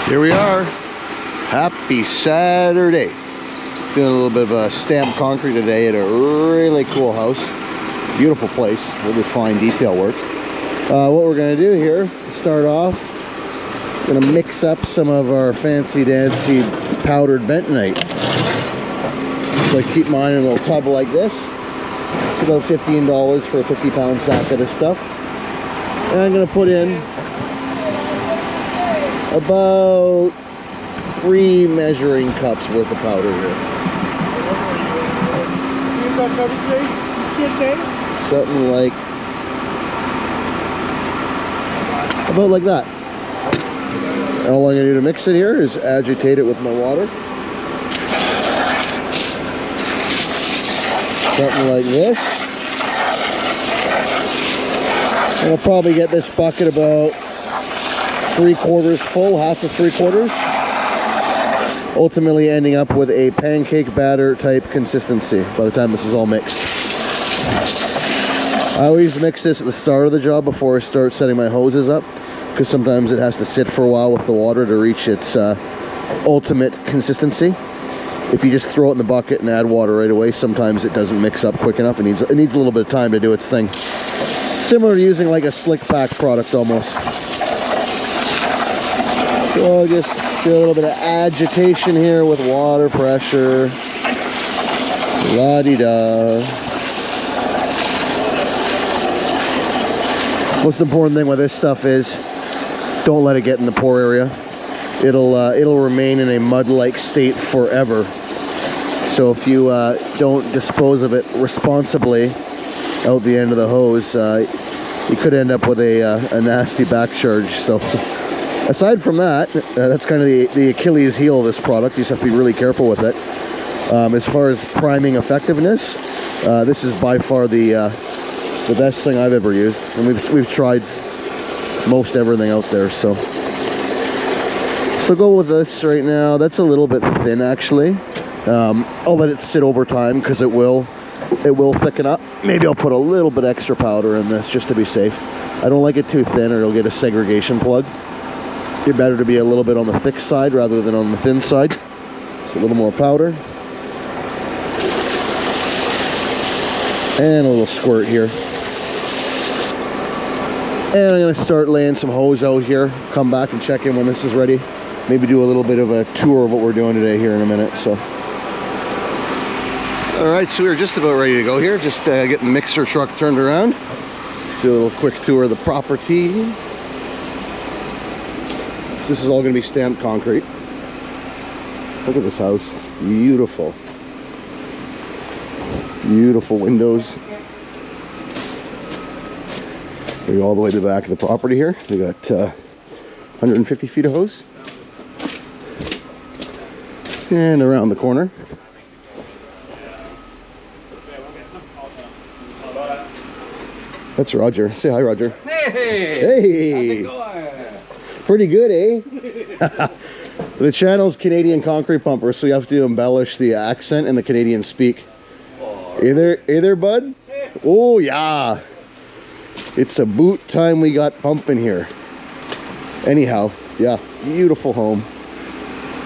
Here we are. Happy Saturday. Doing a little bit of a stamped concrete today at a really cool house. Beautiful place. Really fine detail work. What we're going to do here to start off, going to mix up some of our fancy dancy powdered bentonite. So I keep mine in a little tub like this. It's about $15 for a 50-pound sack of this stuff. And I'm going to put in about 3 measuring cups worth of powder here. Something like, about like that. And all I'm going to do to mix it here is agitate it with my water. Something like this. And I'll probably get this bucket about 3/4 full, half to 3/4. Ultimately ending up with a pancake batter type consistency by the time this is all mixed. I always mix this at the start of the job before I start setting my hoses up, because sometimes it has to sit for a while with the water to reach its ultimate consistency. If you just throw it in the bucket and add water right away, sometimes it doesn't mix up quick enough. It needs a little bit of time to do its thing. Similar to using like a slick pack product almost. So I'll just do a little bit of agitation here with water pressure. La-di-da. Most important thing with this stuff is don't let it get in the pore area. It'll remain in a mud-like state forever. So if you don't dispose of it responsibly out the end of the hose, you could end up with a nasty back charge. So aside from that, that's kind of the Achilles heel of this product. You just have to be really careful with it. As far as priming effectiveness, this is by far the best thing I've ever used, and we've tried most everything out there. So go with this right now. That's a little bit thin actually. I'll let it sit over time because it will thicken up. Maybe I'll put a little bit extra powder in this just to be safe. I don't like it too thin or it'll get a segregation plug. It's better to be a little bit on the thick side rather than on the thin side. So a little more powder. And a little squirt here. And I'm going to start laying some hose out here. Come back and check in when this is ready. Maybe do a little bit of a tour of what we're doing today here in a minute. So, all right, so we're just about ready to go here. Just getting the mixer truck turned around. Let's do a little quick tour of the property. This is all going to be stamped concrete. Look at this house. Beautiful. Beautiful windows. We go all the way to the back of the property here. We got 150 feet of hose. And around the corner. That's Roger. Say hi, Roger. Hey! Hey! How's it going? Pretty good, eh? The channel's Canadian Concrete Pumper, so you have to embellish the accent and the Canadian speak. Hey there, bud? Oh, yeah. It's a boot time we got pumping here. Anyhow, yeah, beautiful home.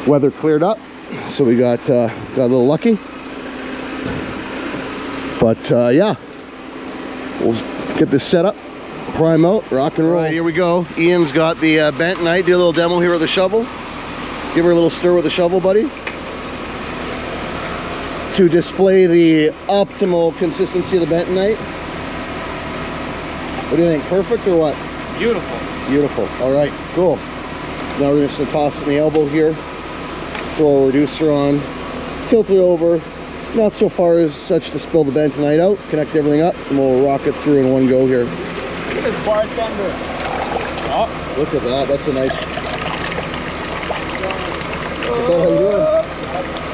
Weather cleared up, so we got a little lucky. But yeah, we'll get this set up, prime out, rock and roll. All right, here we go. Ian's got the bentonite. Do a little demo here with the shovel. Give her a little stir with the shovel, buddy, to display the optimal consistency of the bentonite. What do you think? Perfect or what? Beautiful. Beautiful. All right, cool. Now we're just gonna toss it in the elbow here. Throw a reducer on. Tilt it over. Not so far as such to spill the bentonite out. Connect everything up, and we'll rock it through in one go here. Look at this bartender. Oh. Look at that. That's a nice. How you doing?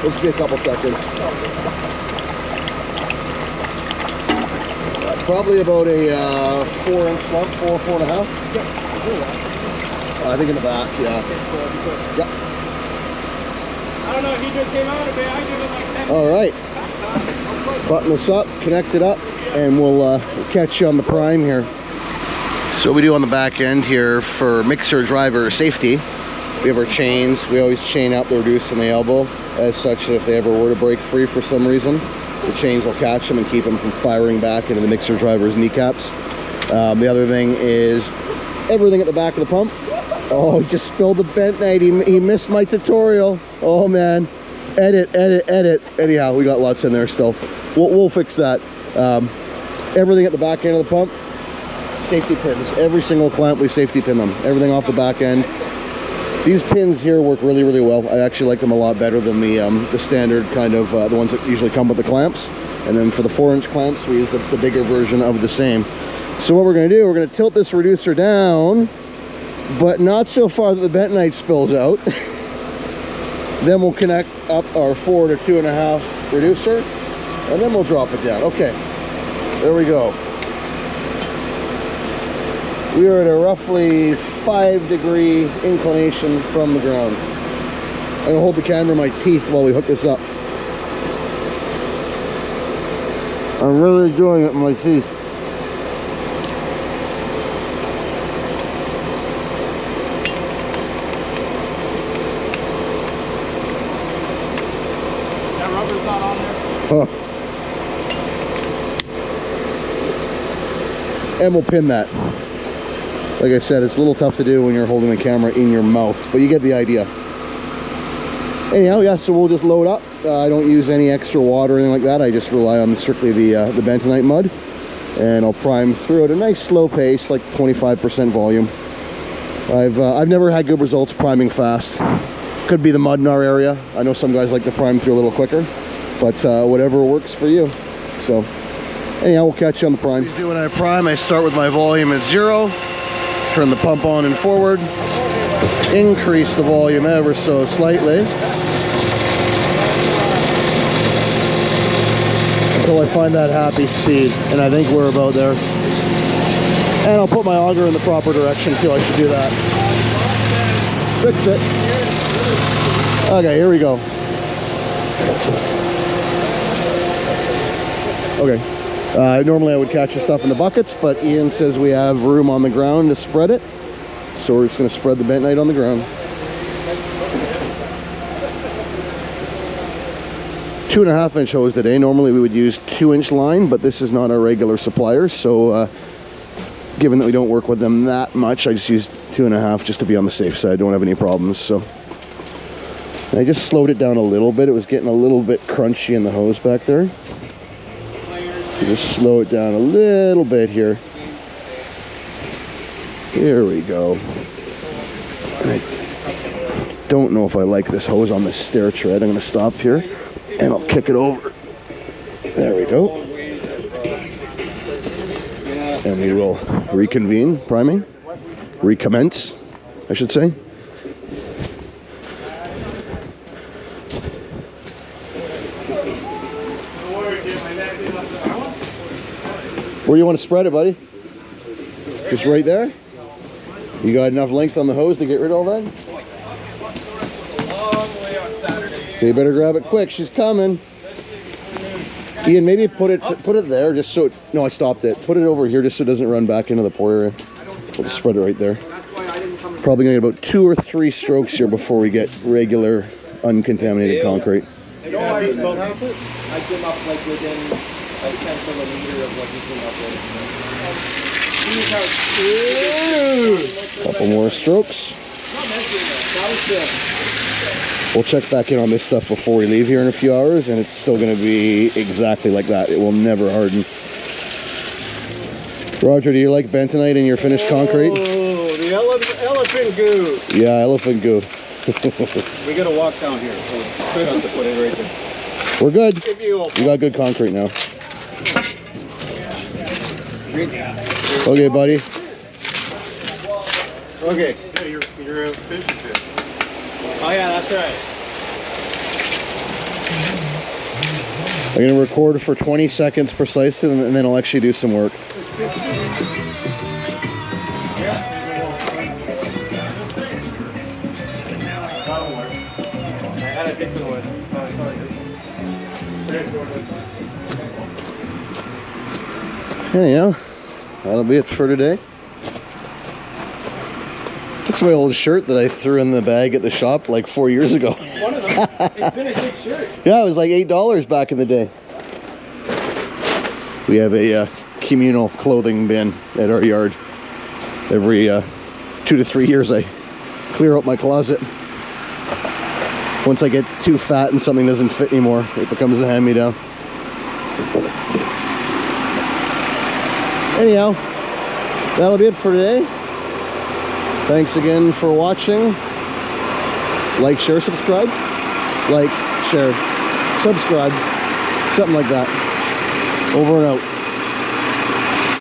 This will be a couple seconds. Probably about a 4-inch lump, 4.5. I think in the back, yeah. Yep. I don't know if he just came out of it. I give it like 10. All right. Button this up, connect it up, and we'll catch you on the prime here. So what we do on the back end here for mixer driver safety We have our chains. We always chain out the reducer and the elbow, as such that if they ever were to break free for some reason, the chains will catch them and keep them from firing back into the mixer driver's kneecaps. The other thing is everything at the back of the pump. Oh, he just spilled the bentonite. He missed my tutorial. Oh man, edit. Anyhow, we got lots in there still. We'll fix that. Everything at the back end of the pump, safety pins. Every single clamp, we safety pin them. Everything off the back end. These pins here work really, really well. I actually like them a lot better than the standard kind of, the ones that usually come with the clamps. And then for the 4-inch clamps, we use the bigger version of the same. So what we're gonna do, we're gonna tilt this reducer down, but not so far that the bentonite spills out. Then we'll connect up our 4 to 2.5 reducer, and then we'll drop it down. Okay, there we go. We are at a roughly 5-degree inclination from the ground. I'm gonna hold the camera in my teeth while we hook this up. I'm really doing it in my teeth. That rubber's not on there? Huh. And we'll pin that. Like I said, it's a little tough to do when you're holding the camera in your mouth, but you get the idea. Anyhow, yeah, so we'll just load up. I don't use any extra water or anything like that. I just rely on strictly the bentonite mud. And I'll prime through at a nice slow pace, like 25% volume. I've never had good results priming fast. Could be the mud in our area. I know some guys like to prime through a little quicker, but whatever works for you. So anyhow, we'll catch you on the prime. Usually when I prime, I start with my volume at 0. Turn the pump on and forward, increase the volume ever so slightly until I find that happy speed, and I think we're about there. And I'll put my auger in the proper direction too. I should do that. Fix it. Okay, here we go. Okay. Normally I would catch the stuff in the buckets, but Ian says we have room on the ground to spread it. So we're just going to spread the bentonite on the ground. 2.5-inch hose today. Normally we would use 2-inch line, but this is not our regular supplier. So given that we don't work with them that much, I just used 2.5 just to be on the safe side. Don't have any problems. So I just slowed it down a little bit. It was getting a little bit crunchy in the hose back there. So just slow it down a little bit here. Here we go. And I don't know if I like this hose on this stair tread. I'm going to stop here and I'll kick it over. There we go. And we will reconvene priming. Recommence, I should say. Where do you want to spread it, buddy? Just right there? You got enough length on the hose to get rid of all that? Okay, you better grab it quick. She's coming. Ian, maybe put it there just so it, no, I stopped it. Put it over here just so it doesn't run back into the pour area. We'll just spread it right there. Probably gonna get about 2 or 3 strokes here before we get regular uncontaminated concrete. You have these both half it? I came up like within like 10th of a meter of what you came up with. Couple more strokes. We'll check back in on this stuff before we leave here in a few hours, and it's still going to be exactly like that. It will never harden. Roger, do you like bentonite in your finished concrete? Oh, the elephant goo. Yeah, elephant goo. We got to walk down here. So we have to put it right there. We're good. You got good concrete now. Okay, buddy. Okay. Yeah, you're a fish pit. Oh yeah, that's right. I'm going to record for 20 seconds precisely, and then I'll actually do some work. Anyhow, that'll be it for today. It's my old shirt that I threw in the bag at the shop like 4 years ago. One of them. It's been a good shirt. Yeah, it was like $8 back in the day. We have a communal clothing bin at our yard. Every 2 to 3 years I clear out my closet. Once I get too fat and something doesn't fit anymore, it becomes a hand-me-down. Anyhow, that'll be it for today. Thanks again for watching. Like, share, subscribe. Like, share, subscribe. Something like that. Over and out.